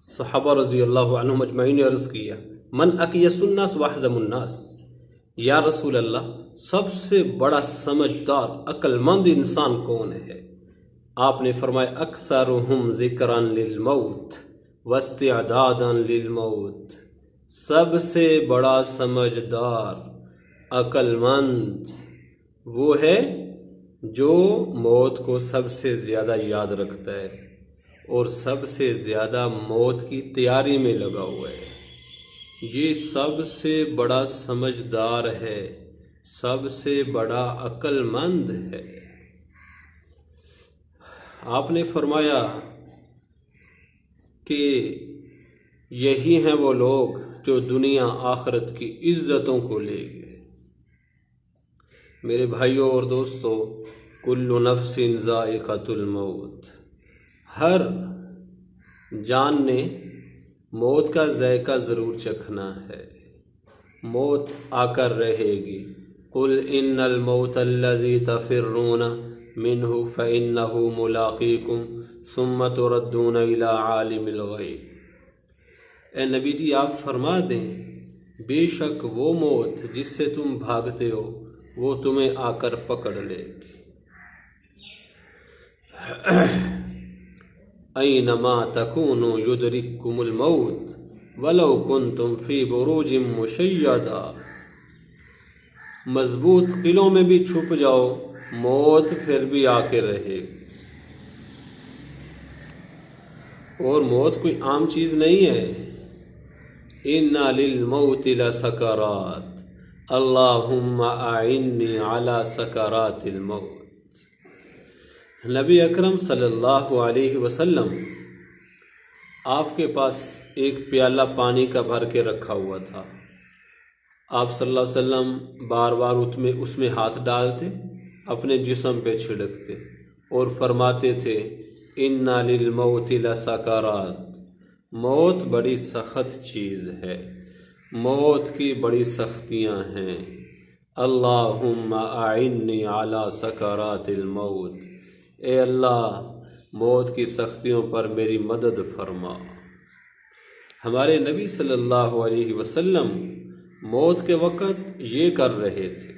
صحابہ رضی اللہ عنہم اجمعین نے عرض کیا من اکیس الناس واحزم الناس، یا رسول اللہ سب سے بڑا سمجھدار عقل مند انسان کون ہے؟ آپ نے فرمایا اکثرہم ذکرا للموت واستعدادا للموت، سب سے بڑا سمجھدار عقل مند وہ ہے جو موت کو سب سے زیادہ یاد رکھتا ہے اور سب سے زیادہ موت کی تیاری میں لگا ہوا ہے۔ یہ سب سے بڑا سمجھدار ہے، سب سے بڑا عقل مند ہے۔ آپ نے فرمایا کہ یہی ہیں وہ لوگ جو دنیا آخرت کی عزتوں کو لے گئے۔ میرے بھائیوں اور دوستوں، کل نفس ذائقۃ الموت، ہر جان نے موت کا ذائقہ ضرور چکھنا ہے، موت آ کر رہے گی۔ قل ان الموت الذی تفرون منہ فانہ ملاقیکم ثم تردون الی عالم الغیب۔ اے نبی جی آپ فرما دیں بے شک وہ موت جس سے تم بھاگتے ہو وہ تمہیں آ کر پکڑ لے گی۔ اینما تکونوا یدرککم الموت ولو کنتم فی بروج مشیدہ، مضبوط قلعوں میں بھی چھپ جاؤ موت پھر بھی آ کے رہے گی۔ اور موت کوئی عام چیز نہیں ہے۔ ان للموت لسکرات اللہم اعنی علی سکرات الموت۔ نبی اکرم صلی اللہ علیہ وسلم آپ کے پاس ایک پیالہ پانی کا بھر کے رکھا ہوا تھا۔ آپ صلی اللہ علیہ وسلم بار بار اس میں ہاتھ ڈالتے، اپنے جسم پہ چھڑکتے اور فرماتے تھے اِنَّ لِلْمَوْتِ لَسَکَرَاتٍ، موت بڑی سخت چیز ہے، موت کی بڑی سختیاں ہیں۔ اللہم اعنی علی سکرات الموت، اے اللہ موت کی سختیوں پر میری مدد فرما۔ ہمارے نبی صلی اللہ علیہ وسلم موت کے وقت یہ کر رہے تھے۔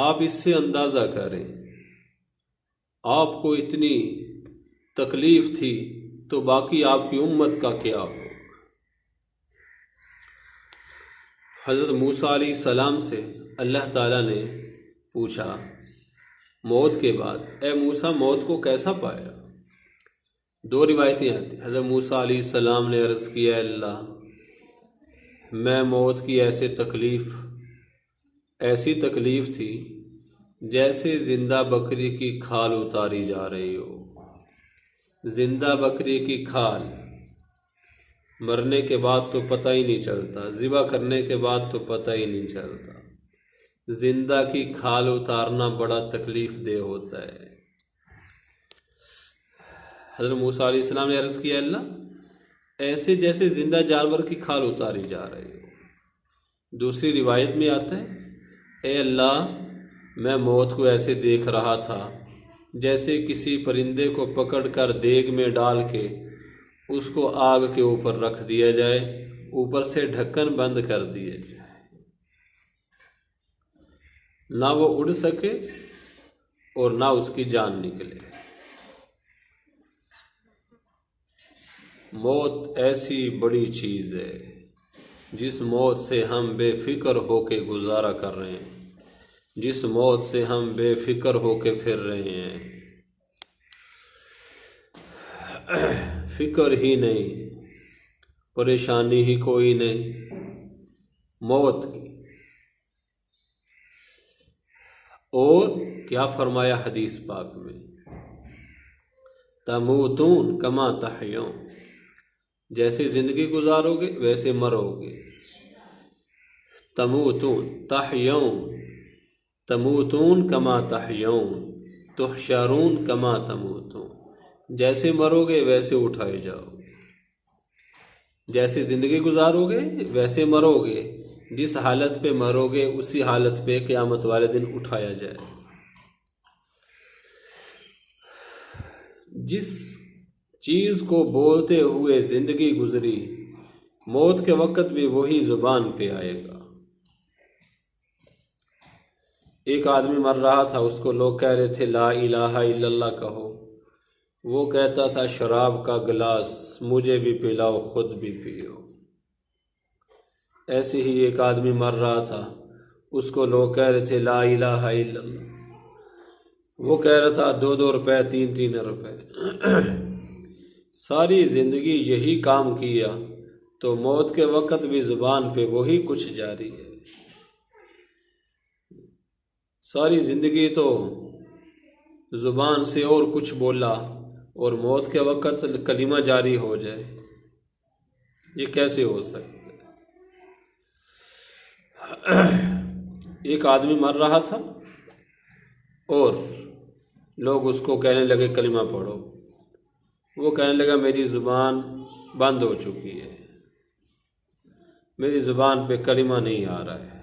آپ اس سے اندازہ کریں، آپ کو اتنی تکلیف تھی تو باقی آپ کی امت کا کیا ہو۔ حضرت موسیٰ علیہ السلام سے اللہ تعالیٰ نے پوچھا موت کے بعد، اے موسیٰ موت کو کیسا پایا؟ دو روایتیں آتی۔ حضرت موسیٰ علیہ السلام نے عرض کیا اے اللہ میں موت کی ایسی تکلیف تھی جیسے زندہ بکری کی کھال اتاری جا رہی ہو۔ زندہ بکری کی کھال مرنے کے بعد تو پتہ ہی نہیں چلتا، ذبح کرنے کے بعد تو پتہ ہی نہیں چلتا، زندہ کی کھال اتارنا بڑا تکلیف دہ ہوتا ہے۔ حضرت موسیٰ علیہ السلام نے عرض کیا اللہ ایسے جیسے زندہ جانور کی کھال اتاری جا رہی ہو۔ دوسری روایت میں آتا ہے اے اللہ میں موت کو ایسے دیکھ رہا تھا جیسے کسی پرندے کو پکڑ کر دیگ میں ڈال کے اس کو آگ کے اوپر رکھ دیا جائے، اوپر سے ڈھکن بند کر دیا جائے، نہ وہ اڑ سکے اور نہ اس کی جان نکلے۔ موت ایسی بڑی چیز ہے جس موت سے ہم بے فکر ہو کے گزارا کر رہے ہیں، جس موت سے ہم بے فکر ہو کے پھر رہے ہیں، فکر ہی نہیں، پریشانی ہی کوئی نہیں موت کی۔ اور کیا فرمایا حدیث پاک میں تموتون کما تحیون، جیسے زندگی گزارو گے ویسے مرو گے۔ تموتون تحیون، تموتون کما تحیون، تحشرون کما تموتون، جیسے مرو گے ویسے اٹھائے جاؤ، جیسے زندگی گزارو گے ویسے مرو گے، جس حالت پہ مرو گے اسی حالت پہ قیامت والے دن اٹھایا جائے۔ جس چیز کو بولتے ہوئے زندگی گزری، موت کے وقت بھی وہی زبان پہ آئے گا۔ ایک آدمی مر رہا تھا، اس کو لوگ کہہ رہے تھے لا الہ الا اللہ کہو، وہ کہتا تھا شراب کا گلاس مجھے بھی پلاؤ خود بھی پیو۔ ایسے ہی ایک آدمی مر رہا تھا، اس کو لوگ کہہ رہے تھے لا الہ الا اللہ، وہ کہہ رہا تھا 2 روپے 3 روپے۔ ساری زندگی یہی کام کیا تو موت کے وقت بھی زبان پہ وہی کچھ جاری ہے۔ ساری زندگی تو زبان سے اور کچھ بولا اور موت کے وقت کلمہ جاری ہو جائے، یہ کیسے ہو سکتا ہے؟ ایک آدمی مر رہا تھا اور لوگ اس کو کہنے لگے کلمہ پڑھو، وہ کہنے لگا میری زبان بند ہو چکی ہے، میری زبان پہ کلمہ نہیں آ رہا ہے۔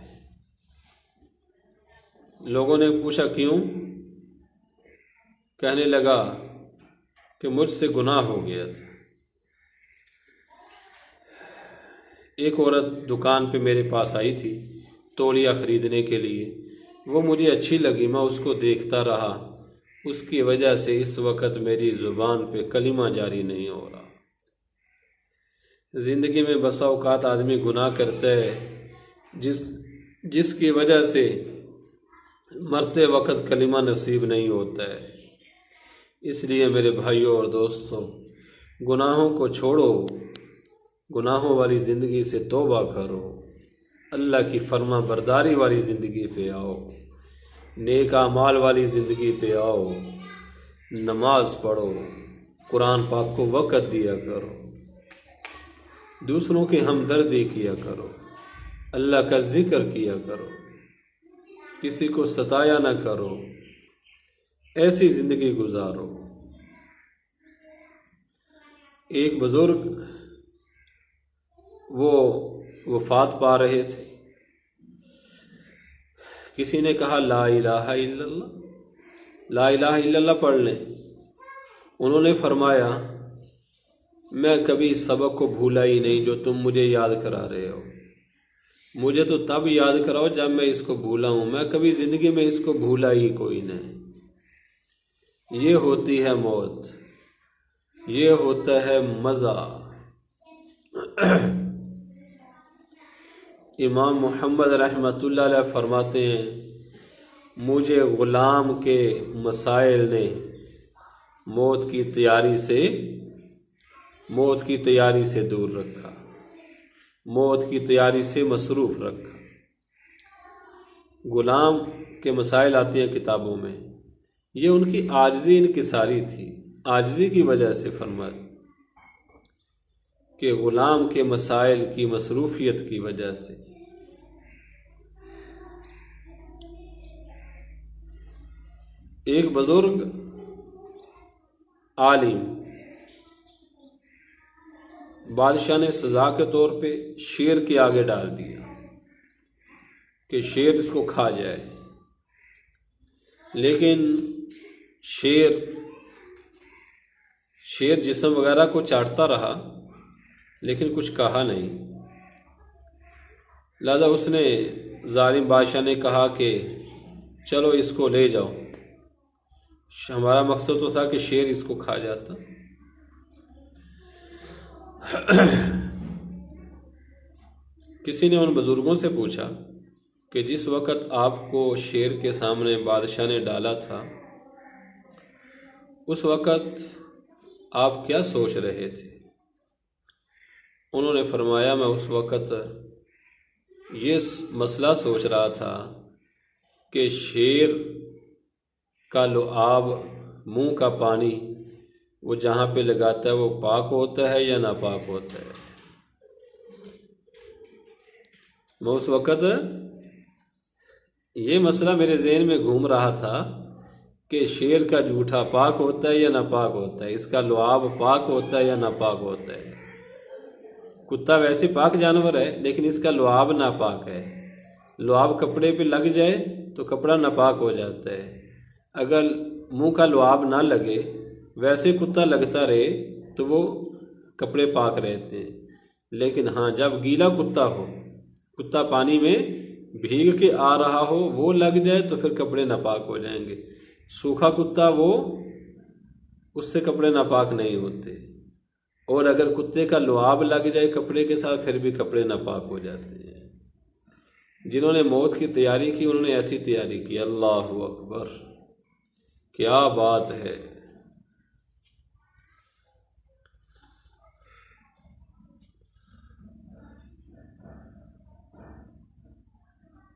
لوگوں نے پوچھا کیوں؟ کہنے لگا کہ مجھ سے گناہ ہو گیا تھا۔ ایک عورت دکان پہ میرے پاس آئی تھی تولیہ خریدنے کے لیے، وہ مجھے اچھی لگی، میں اس کو دیکھتا رہا، اس کی وجہ سے اس وقت میری زبان پہ کلمہ جاری نہیں ہو رہا۔ زندگی میں بسا اوقات آدمی گناہ کرتا ہے جس کی وجہ سے مرتے وقت کلمہ نصیب نہیں ہوتا ہے۔ اس لیے میرے بھائیوں اور دوستوں، گناہوں کو چھوڑو، گناہوں والی زندگی سے توبہ کرو، اللہ کی فرما برداری والی زندگی پہ آؤ، نیک اعمال والی زندگی پہ آؤ، نماز پڑھو، قرآن پاک کو وقت دیا کرو، دوسروں کی ہمدردی کیا کرو، اللہ کا ذکر کیا کرو، کسی کو ستایا نہ کرو، ایسی زندگی گزارو۔ ایک بزرگ وہ وفات پا رہے تھے، کسی نے کہا لا الہ الا اللہ، لا الہ الا اللہ پڑھ لیں۔ انہوں نے فرمایا میں کبھی سبق کو بھولا ہی نہیں جو تم مجھے یاد کرا رہے ہو، مجھے تو تب یاد کراؤ جب میں اس کو بھولا ہوں، میں کبھی زندگی میں اس کو بھولا ہی کوئی نہیں۔ یہ ہوتی ہے موت، یہ ہوتا ہے مزہ۔ امام محمد رحمۃ اللہ علیہ فرماتے ہیں مجھے غلام کے مسائل نے موت کی تیاری سے دور رکھا، موت کی تیاری سے مصروف رکھا۔ غلام کے مسائل آتے ہیں کتابوں میں، یہ ان کی عاجزی انکساری تھی، عاجزی کی وجہ سے فرمایا کہ غلام کے مسائل کی مصروفیت کی وجہ سے۔ ایک بزرگ عالم بادشاہ نے سزا کے طور پہ شیر کے آگے ڈال دیا کہ شیر اس کو کھا جائے، لیکن شیر جسم وغیرہ کو چاٹتا رہا لیکن کچھ کہا نہیں۔ لہذا اس نے ظالم بادشاہ نے کہا کہ چلو اس کو لے جاؤ، ہمارا مقصد تو تھا کہ شیر اس کو کھا جاتا۔ کسی نے ان بزرگوں سے پوچھا کہ جس وقت آپ کو شیر کے سامنے بادشاہ نے ڈالا تھا اس وقت آپ کیا سوچ رہے تھے؟ انہوں نے فرمایا میں اس وقت یہ مسئلہ سوچ رہا تھا کہ شیر کا لعاب، منہ کا پانی وہ جہاں پہ لگاتا ہے وہ پاک ہوتا ہے یا ناپاک ہوتا ہے۔ میں اس وقت یہ مسئلہ میرے ذہن میں گھوم رہا تھا کہ شیر کا جوٹھا پاک ہوتا ہے یا ناپاک ہوتا ہے، اس کا لعاب پاک ہوتا ہے یا ناپاک ہوتا ہے۔ کتا ویسے پاک جانور ہے لیکن اس کا لعاب ناپاک ہے، لعاب کپڑے پہ لگ جائے تو کپڑا ناپاک ہو جاتا ہے، اگر منہ کا لعاب نہ لگے ویسے کتا لگتا رہے تو وہ کپڑے پاک رہتے ہیں، لیکن ہاں جب گیلا کتا ہو، کتا پانی میں بھیگ کے آ رہا ہو، وہ لگ جائے تو پھر کپڑے ناپاک ہو جائیں گے۔ سوکھا کتا وہ اس سے کپڑے ناپاک نہیں ہوتے، اور اگر کتے کا لعاب لگ جائے کپڑے کے ساتھ پھر بھی کپڑے ناپاک ہو جاتے ہیں۔ جنہوں نے موت کی تیاری کی انہوں نے ایسی تیاری کی، اللہ اکبر، کیا بات ہے۔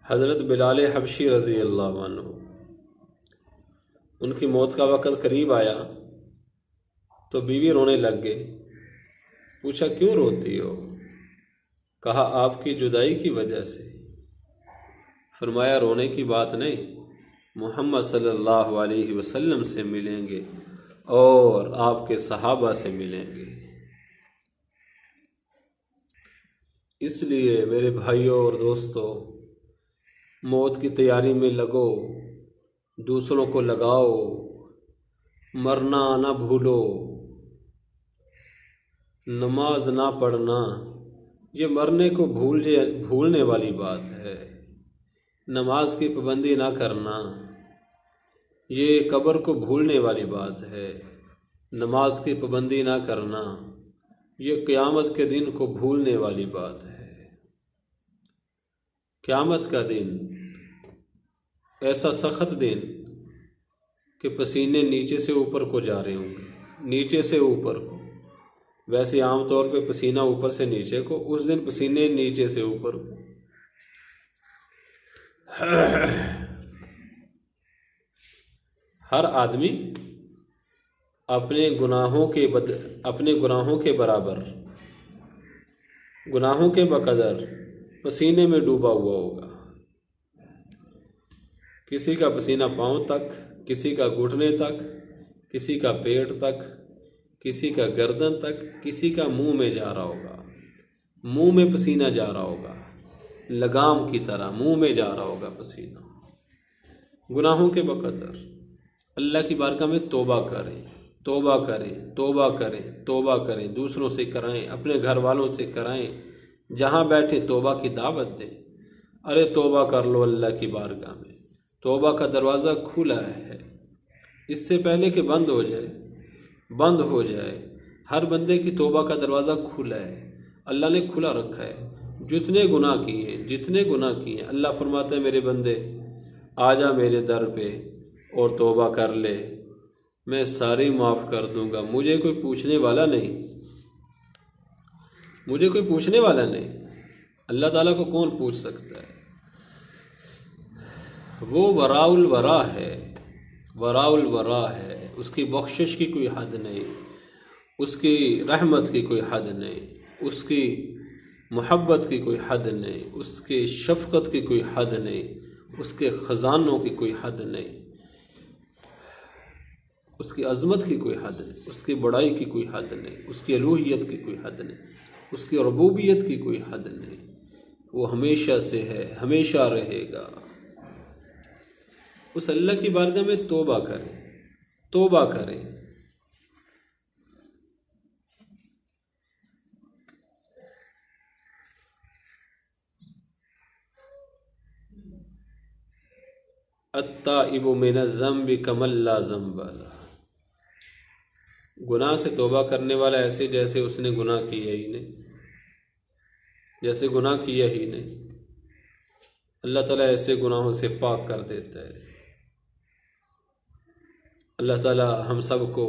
حضرت بلال حبشی رضی اللہ عنہ، ان کی موت کا وقت قریب آیا تو بیوی رونے لگ گئی۔ پوچھا کیوں روتی ہو؟ کہا آپ کی جدائی کی وجہ سے۔ فرمایا رونے کی بات نہیں، محمد صلی اللہ علیہ وسلم سے ملیں گے اور آپ کے صحابہ سے ملیں گے۔ اس لیے میرے بھائیوں اور دوستوں، موت کی تیاری میں لگو، دوسروں کو لگاؤ، مرنا نہ بھولو، نماز نہ پڑھنا یہ مرنے کو بھولنے والی بات ہے، نماز کی پابندی نہ کرنا یہ قبر کو بھولنے والی بات ہے، نماز کی پابندی نہ کرنا یہ قیامت کے دن کو بھولنے والی بات ہے۔ قیامت کا دن ایسا سخت دن کہ پسینے نیچے سے اوپر کو جا رہے ہوں گے، نیچے سے اوپر کو۔ ویسے عام طور پہ پسینہ اوپر سے نیچے کو، اس دن پسینے نیچے سے اوپر کو۔ ہر آدمی اپنے گناہوں کے برابر، گناہوں کے بقدر پسینے میں ڈوبا ہوا ہوگا۔ کسی کا پسینہ پاؤں تک، کسی کا گھٹنے تک، کسی کا پیٹ تک، کسی کا گردن تک، کسی کا منہ میں جا رہا ہوگا، منہ میں پسینہ جا رہا ہوگا، لگام کی طرح منہ میں جا رہا ہوگا پسینہ، گناہوں کے بقدر۔ اللہ کی بارگاہ میں توبہ کریں، توبہ کریں، توبہ کریں، توبہ کریں، دوسروں سے کرائیں، اپنے گھر والوں سے کرائیں، جہاں بیٹھے توبہ کی دعوت دیں۔ ارے توبہ کر لو اللہ کی بارگاہ میں، توبہ کا دروازہ کھلا ہے، اس سے پہلے کہ بند ہو جائے۔ ہر بندے کی توبہ کا دروازہ کھلا ہے، اللہ نے کھلا رکھا ہے۔ جتنے گناہ کیے اللہ فرماتا ہے میرے بندے آ جا میرے در پہ اور توبہ کر لے، میں ساری معاف کر دوں گا۔ مجھے کوئی پوچھنے والا نہیں، اللہ تعالیٰ کو کون پوچھ سکتا ہے؟ وہ وراء الورا ہے، اس کی بخشش کی کوئی حد نہیں، اس کی رحمت کی کوئی حد نہیں، اس کی محبت کی کوئی حد نہیں، اس کی شفقت کی کوئی حد نہیں، اس کے خزانوں کی کوئی حد نہیں، اس کی عظمت کی کوئی حد نہیں، اس کی بڑائی کی کوئی حد نہیں، اس کی الوہیت کی کوئی حد نہیں، اس کی ربوبیت کی کوئی حد نہیں۔ وہ ہمیشہ سے ہے، ہمیشہ رہے گا۔ اس اللہ کی بارگاہ میں توبہ کریں۔ التائب من الذنب کمن لا ذنب لہ، گناہ سے توبہ کرنے والا ایسے جیسے اس نے گناہ کیا ہی نہیں، اللہ تعالیٰ ایسے گناہوں سے پاک کر دیتا ہے۔ اللہ تعالیٰ ہم سب کو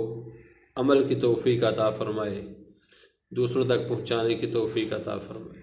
عمل کی توفیق عطا فرمائے، دوسروں تک پہنچانے کی توفیق عطا فرمائے۔